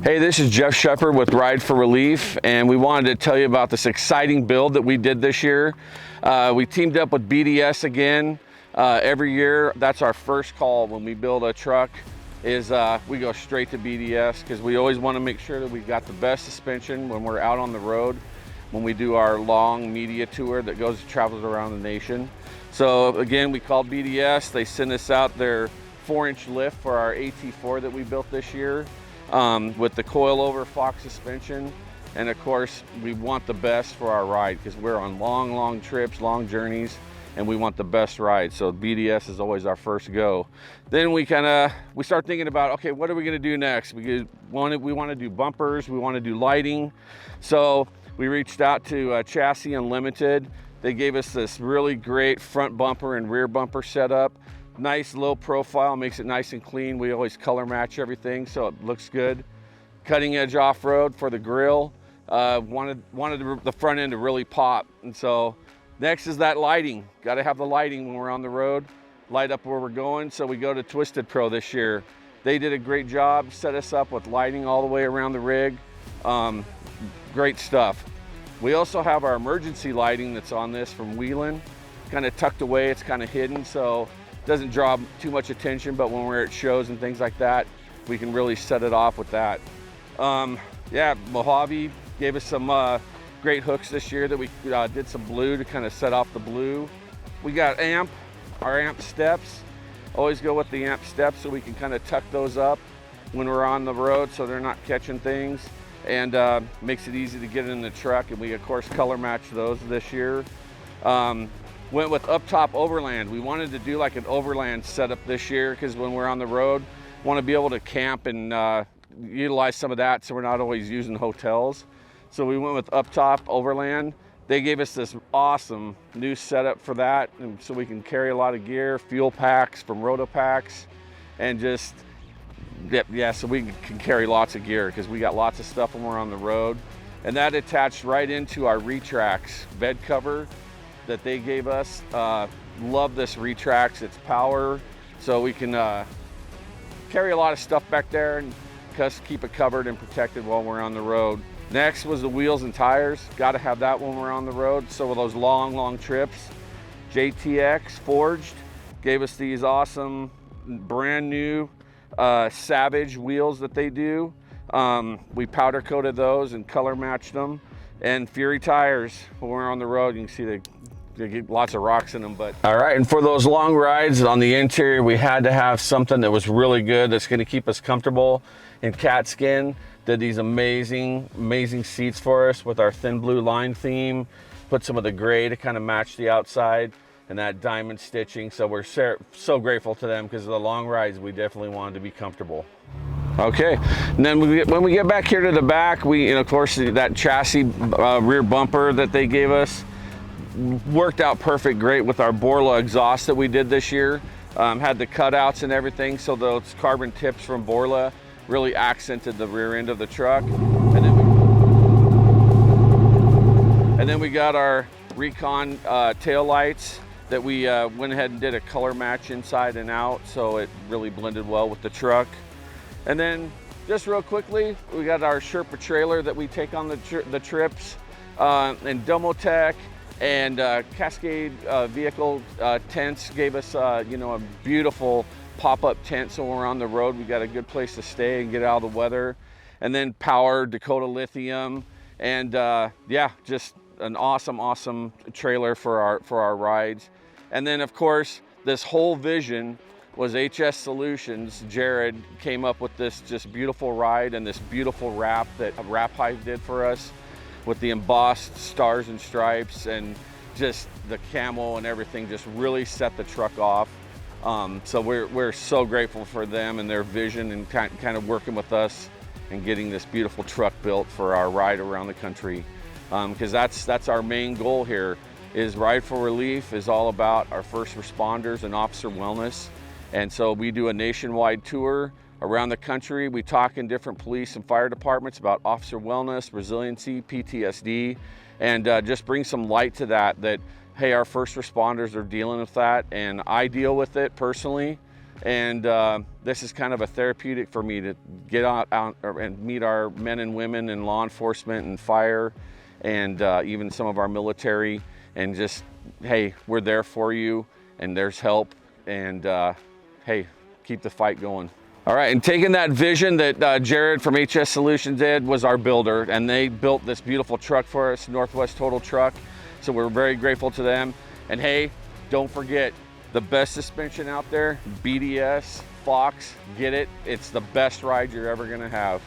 Hey, this is Jeff Shepard with Ride for Relief, and we wanted to tell you about this exciting build that we did this year. We teamed up with BDS again. Every year, that's our first call when we build a truck, is we go straight to BDS because we always want to make sure that we got the best suspension when we're out on the road, when we do our long media tour that travels around the nation. So again, we called BDS. They sent us out their 4-inch lift for our AT4 that we built this year. With the coilover Fox suspension, and of course we want the best for our ride because we're on long trips, long journeys, and we want the best ride. So BDS is always our first go. Then we start thinking about, okay, what are we going to do next? We want to do bumpers, we want to do lighting. So we reached out to Chassis Unlimited. They gave us this really great front bumper and rear bumper setup. Nice low profile, makes it nice and clean. We always color match everything so it looks good. Cutting edge off-road for the grill. Wanted the front end to really pop. And so next is that lighting. Got to have the lighting when we're on the road, light up where we're going. So we go to Twisted Pro this year. They did a great job, set us up with lighting all the way around the rig. Great stuff. We also have our emergency lighting that's on this from Wheeling, kind of tucked away, it's kind of hidden, so doesn't draw too much attention, but when we're at shows and things like that, we can really set it off with that. Yeah, Mojave gave us some great hooks this year that we did some blue to kind of set off the blue. We got our amp steps. Always go with the amp steps so we can kind of tuck those up when we're on the road so they're not catching things, and makes it easy to get in the truck. And we of course color match those this year. Went with up top Overland. We wanted to do like an Overland setup this year because when we're on the road, want to be able to camp and utilize some of that so we're not always using hotels. So we went with up top Overland. They gave us this awesome new setup for that, and so we can carry a lot of gear, fuel packs from Roto Packs, and just, yeah, so we can carry lots of gear because we got lots of stuff when we're on the road. And that attached right into our Retrax bed cover that they gave us. Love this Retrax, it's power, so we can carry a lot of stuff back there and just keep it covered and protected while we're on the road. Next was the wheels and tires. Got to have that when we're on the road. So with those long trips, JTX Forged gave us these awesome brand new Savage wheels that they do. We powder coated those and color matched them. And Fury tires when we're on the road. You can see they get lots of rocks in them. But all right, and for those long rides on the interior, we had to have something that was really good that's going to keep us comfortable. And Cat Skin did these amazing seats for us with our thin blue line theme. Put some of the gray to kind of match the outside and that diamond stitching. So we're so grateful to them because of the long rides, we definitely wanted to be comfortable. Okay, and then when we get back here to the back, of course, that chassis rear bumper that they gave us worked out great with our Borla exhaust that we did this year. Had the cutouts and everything, so those carbon tips from Borla really accented the rear end of the truck. And then we got our Recon tail lights that we went ahead and did a color match inside and out, so it really blended well with the truck. And then just real quickly, we got our Sherpa trailer that we take on the trips, and Domotech and Cascade vehicle tents gave us a beautiful pop-up tent, so when we're on the road we got a good place to stay and get out of the weather. And then Power Dakota Lithium, and yeah, just an awesome trailer for our rides. And then of course this whole vision was HS Solutions. Jared came up with this just beautiful ride and this beautiful wrap that Wrap Hive did for us with the embossed stars and stripes, and just the camo and everything just really set the truck off. So we're so grateful for them and their vision and kind of working with us and getting this beautiful truck built for our ride around the country. Because that's our main goal here, is Ride for Relief is all about our first responders and officer wellness. And so we do a nationwide tour around the country. We talk in different police and fire departments about officer wellness, resiliency, PTSD, and just bring some light to that, hey, our first responders are dealing with that, and I deal with it personally. And this is kind of a therapeutic for me to get out and meet our men and women in law enforcement and fire, and even some of our military, and just, hey, we're there for you, and there's help, and hey, keep the fight going. All right, and taking that vision that Jared from HS Solutions did, was our builder, and they built this beautiful truck for us, Northwest Total Truck. So we're very grateful to them. And hey, don't forget, the best suspension out there, BDS, Fox, get it. It's the best ride you're ever gonna have.